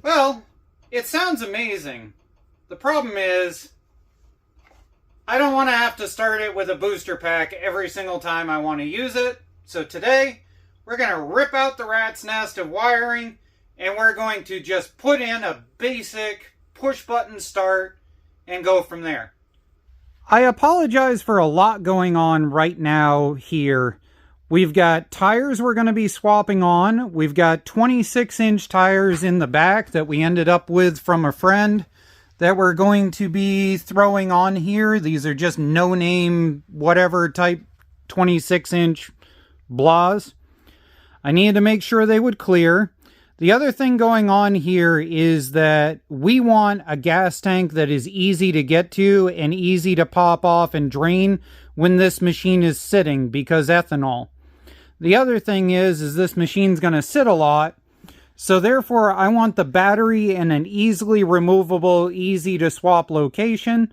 Well, it sounds amazing. The problem is, I don't want to have to start it with a booster pack every single time I want to use it. So today, we're going to rip out the rat's nest of wiring, and we're going to just put in a basic push-button start and go from there. I apologize for a lot going on right now here. We've got tires we're going to be swapping on. We've got 26-inch tires in the back that we ended up with from a friend that we're going to be throwing on here. These are just no-name, whatever type 26-inch blahs. I needed to make sure they would clear. The other thing going on here is that we want a gas tank that is easy to get to and easy to pop off and drain when this machine is sitting, because ethanol. The other thing is this machine's going to sit a lot, so therefore I want the battery in an easily removable, easy to swap location.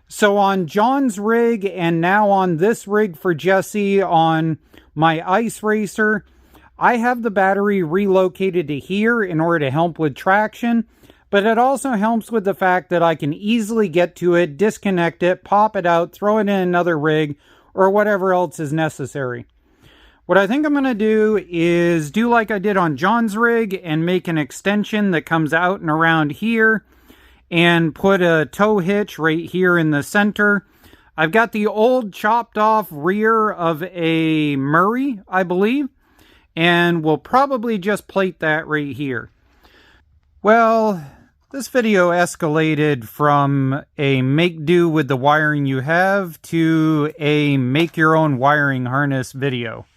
So on John's rig and now on this rig for Jesse on my ice racer, I have the battery relocated to here in order to help with traction, but it also helps with the fact that I can easily get to it, disconnect it, pop it out, throw it in another rig, or whatever else is necessary. What I think I'm going to do is do like I did on John's rig and make an extension that comes out and around here and put a tow hitch right here in the center. I've got the old chopped off rear of a Murray, I believe, and we'll probably just plate that right here. Well, this video escalated from a make do with the wiring you have to a make your own wiring harness video.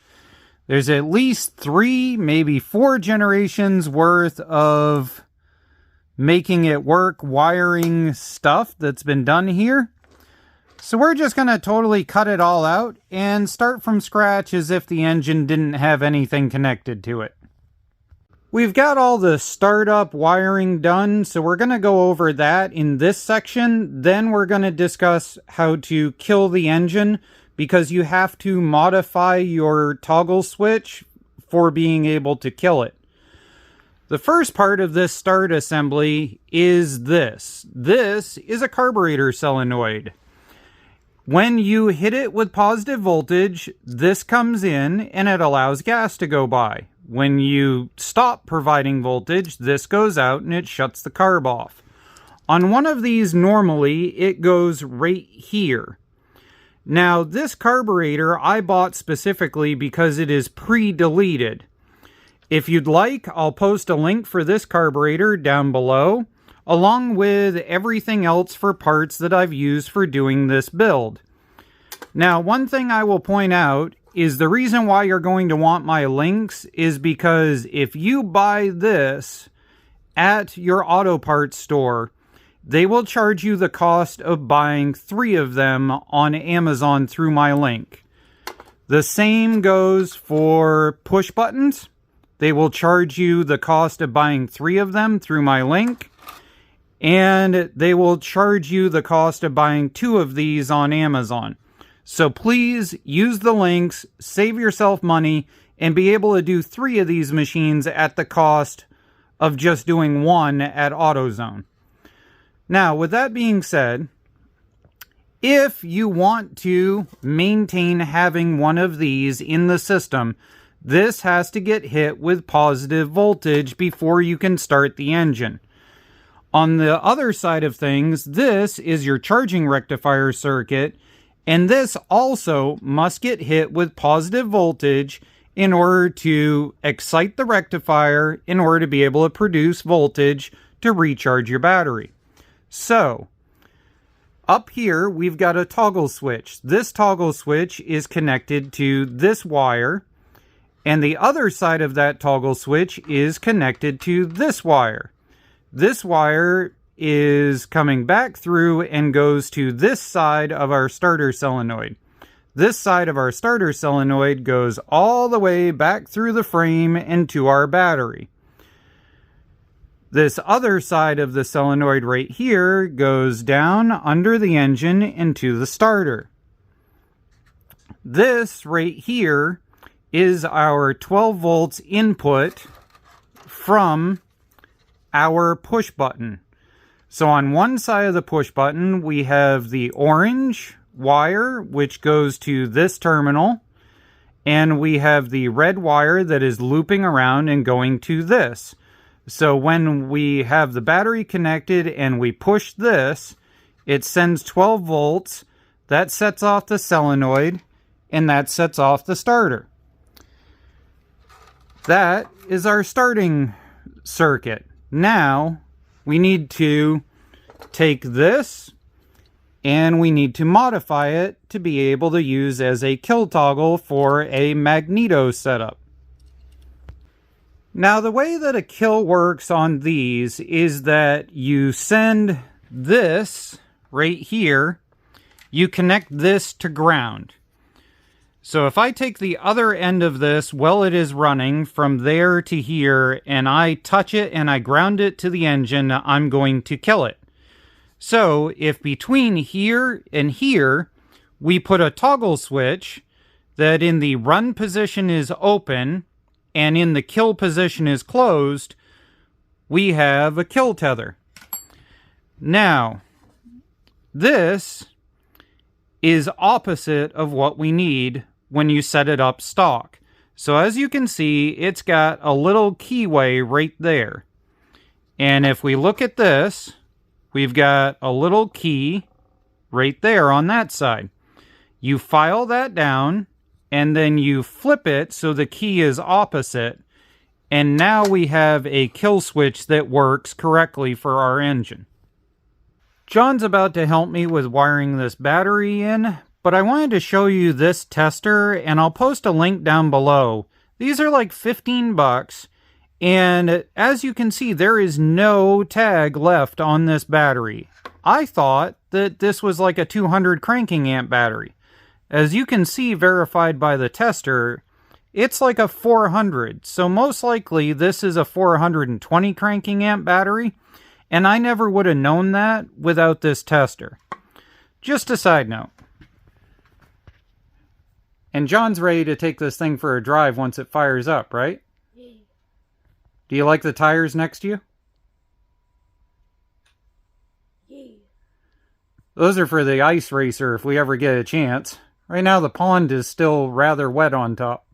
There's at least 3, maybe 4 generations worth of making it work wiring stuff that's been done here. So we're just going to totally cut it all out and start from scratch as if the engine didn't have anything connected to it. We've got all the startup wiring done, so we're going to go over that in this section. Then we're going to discuss how to kill the engine, because you have to modify your toggle switch for being able to kill it. The first part of this start assembly is this. This is a carburetor solenoid. When you hit it with positive voltage, this comes in and it allows gas to go by. When you stop providing voltage, this goes out and it shuts the carb off. On one of these, normally, it goes right here. Now, this carburetor I bought specifically because it is pre-deleted. If you'd like, I'll post a link for this carburetor down below, along with everything else for parts that I've used for doing this build. Now, one thing I will point out is the reason why you're going to want my links is because if you buy this at your auto parts store, they will charge you the cost of buying 3 of them on Amazon through my link. The same goes for push buttons. They will charge you the cost of buying 3 of them through my link. And they will charge you the cost of buying 2 of these on Amazon. So please use the links, save yourself money, and be able to do 3 of these machines at the cost of just doing 1 at AutoZone. Now, with that being said, if you want to maintain having one of these in the system, this has to get hit with positive voltage before you can start the engine. On the other side of things, this is your charging rectifier circuit, and this also must get hit with positive voltage in order to excite the rectifier in order to be able to produce voltage to recharge your battery. So, up here, we've got a toggle switch. This toggle switch is connected to this wire, and the other side of that toggle switch is connected to this wire. This wire is coming back through and goes to this side of our starter solenoid. This side of our starter solenoid goes all the way back through the frame and to our battery. This other side of the solenoid right here goes down under the engine into the starter. This right here is our 12 volts input from our push button. So on one side of the push button, we have the orange wire, which goes to this terminal. And we have the red wire that is looping around and going to this. So when we have the battery connected and we push this, it sends 12 volts. That sets off the solenoid, and that sets off the starter. That is our starting circuit. Now, we need to take this, and we need to modify it to be able to use as a kill toggle for a magneto setup. Now, the way that a kill works on these is that you send this right here, you connect this to ground. So if I take the other end of this while it is running from there to here, and I touch it and I ground it to the engine, I'm going to kill it. So if between here and here, we put a toggle switch that in the run position is open and in the kill position is closed, we have a kill tether. Now, this is opposite of what we need when you set it up stock. So as you can see, it's got a little keyway right there. And if we look at this, we've got a little key right there on that side. You file that down, and then you flip it so the key is opposite. And now we have a kill switch that works correctly for our engine. John's about to help me with wiring this battery in, but I wanted to show you this tester, and I'll post a link down below. These are like 15 bucks. And as you can see, there is no tag left on this battery. I thought that this was like a 200 cranking amp battery. As you can see, verified by the tester, it's like a 400. So most likely this is a 420 cranking amp battery. And I never would have known that without this tester. Just a side note. And John's ready to take this thing for a drive once it fires up, right? Do you like the tires next to you? Yeah. Those are for the ice racer if we ever get a chance. Right now the pond is still rather wet on top.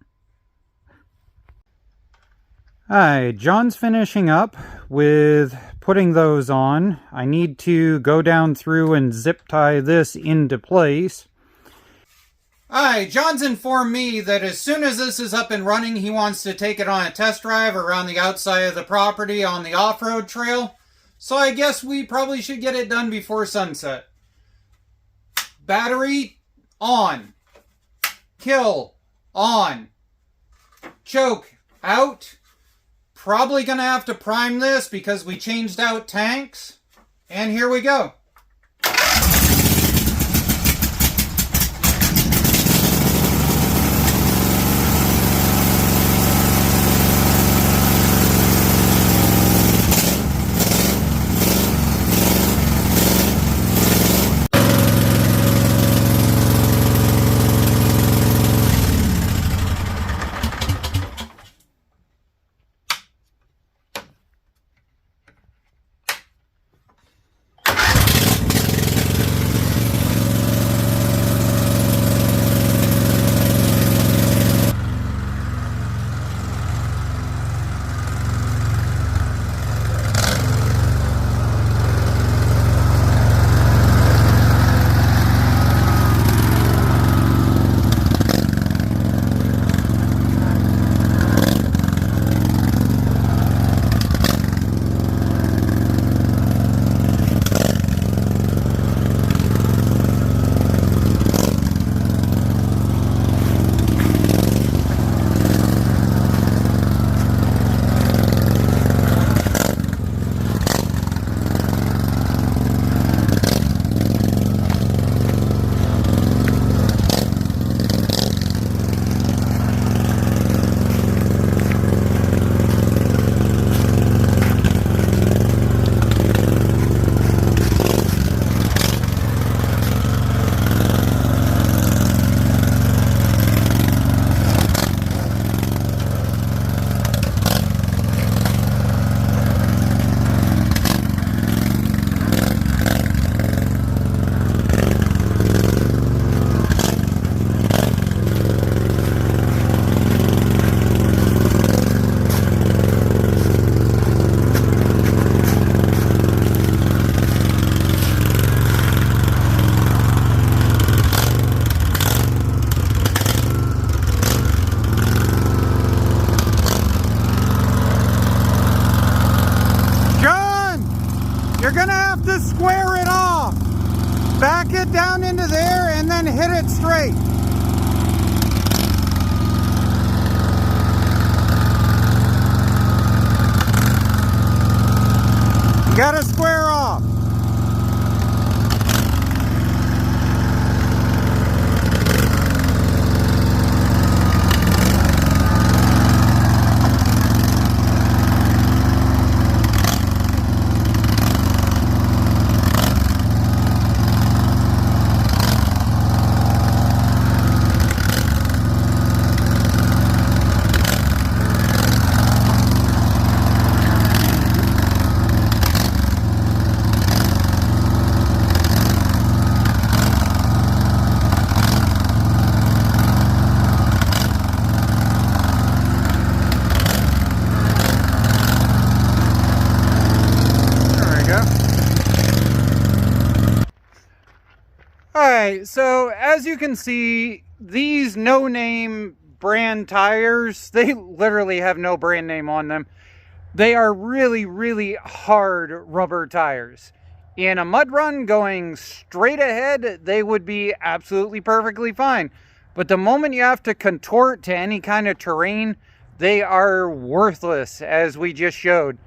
Alright, John's finishing up with putting those on. I need to go down through and zip tie this into place. Alright, John's informed me that as soon as this is up and running, he wants to take it on a test drive around the outside of the property on the off-road trail. So I guess we probably should get it done before sunset. Battery on. Kill on. Choke out. Probably gonna have to prime this because we changed out tanks. And here we go. square it off. Back it down into there and then hit it straight. You gotta square off. Alright, so as you can see, these no-name brand tires, they literally have no brand name on them. They are really, really hard rubber tires. In a mud run going straight ahead, they would be absolutely perfectly fine. But the moment you have to contort to any kind of terrain, they are worthless, as we just showed.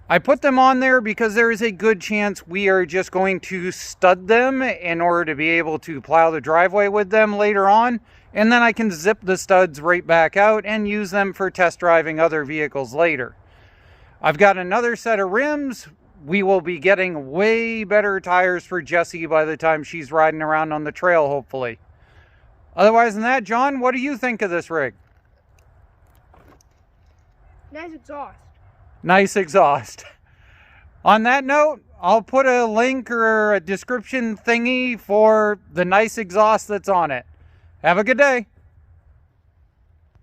I put them on there because there is a good chance we are just going to stud them in order to be able to plow the driveway with them later on. And then I can zip the studs right back out and use them for test driving other vehicles later. I've got another set of rims. We will be getting way better tires for Jessie by the time she's riding around on the trail, hopefully. Otherwise than that, John, what do you think of this rig? Nice exhaust. Nice exhaust. On that note, I'll put a link or a description thingy for the nice exhaust that's on it. Have a good day.